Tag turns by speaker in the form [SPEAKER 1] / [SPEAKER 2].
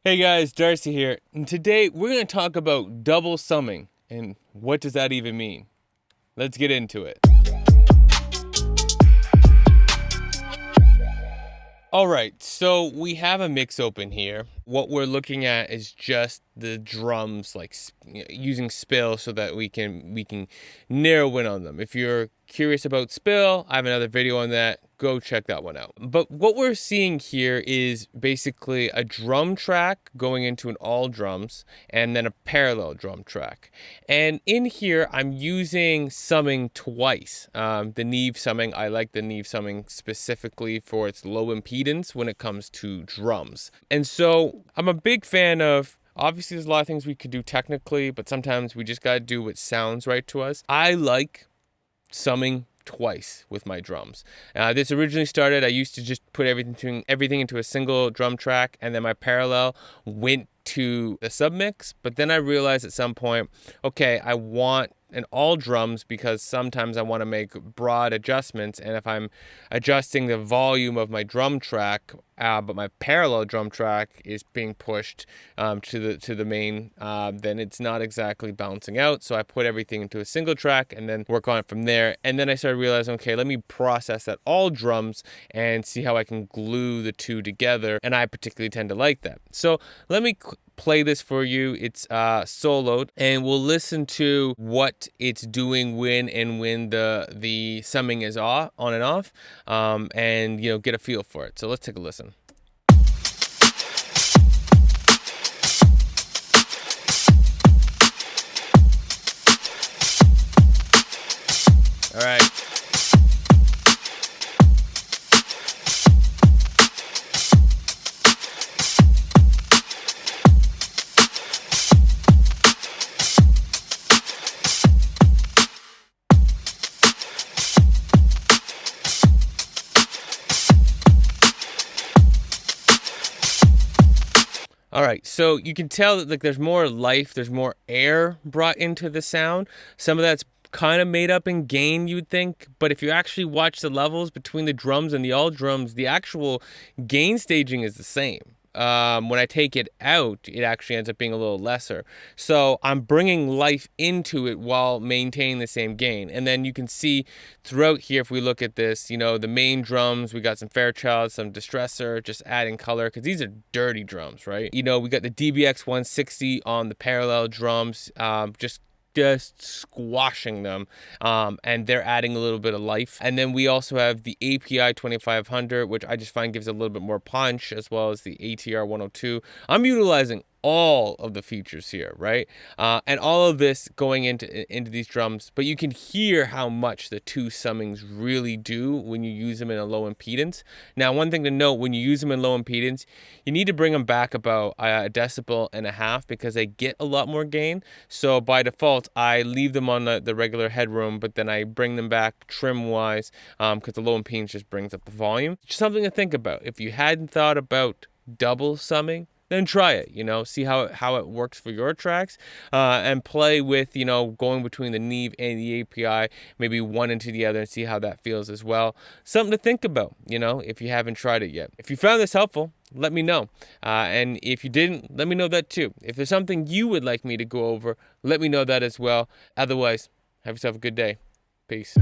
[SPEAKER 1] Hey guys, Darcy here, and today we're going to talk about double summing and what does that even mean? Let's get into it. All right, so we have a mix open here. What we're looking at is just the drums, like using spill so that we can narrow in on them. If you're curious about spill, I have another video on that. Go check that one out. But what we're seeing here is basically a drum track going into an all drums and then a parallel drum track. And in here, I'm using summing twice. The Neve summing, I like the Neve summing specifically for its low impedance when it comes to drums. And so I'm a big fan of, obviously there's a lot of things we could do technically, but sometimes we just gotta do what sounds right to us. I like summing twice with my drums. This originally started, I used to just put everything into a single drum track, and then my parallel went to the submix. But then I realized at some point, okay, I want an all drums because sometimes I want to make broad adjustments, and if I'm adjusting the volume of my drum track, but my parallel drum track is being pushed to the main, then it's not exactly balancing out. So I put everything into a single track and then work on it from there. And then I started realizing, okay, let me process that all drums and see how I can glue the two together. And I particularly tend to like that. So let me play this for you. It's soloed, and we'll listen to what it's doing when the summing is on and off, and get a feel for it. So let's take a listen. All right. All right, so you can tell that there's more life, there's more air brought into the sound. Some of that's kind of made up in gain, you'd think, but if you actually watch the levels between the drums and the all drums, the actual gain staging is the same. When I take it out, it actually ends up being a little lesser. So I'm bringing life into it while maintaining the same gain. And then you can see throughout here, if we look at this, the main drums, we got some Fairchild, some Distressor, just adding color, because these are dirty drums, right? We got the DBX 160 on the parallel drums, just squashing them, and they're adding a little bit of life. And then we also have the API 2500, which I just find gives a little bit more punch, as well as the ATR 102. I'm utilizing all of the features here, right? And all of this going into these drums, but you can hear how much the two summings really do when you use them in a low impedance. Now, one thing to note, when you use them in low impedance, you need to bring them back about a decibel and a half because they get a lot more gain. So by default, I leave them on the regular headroom, but then I bring them back trim-wise because the low impedance just brings up the volume. Just something to think about. If you hadn't thought about double summing, then try it, see how it works for your tracks, and play with, going between the Neve and the API, maybe one into the other, and see how that feels as well. Something to think about, if you haven't tried it yet. If you found this helpful, let me know. And if you didn't, let me know that too. If there's something you would like me to go over, let me know that as well. Otherwise, have yourself a good day. Peace.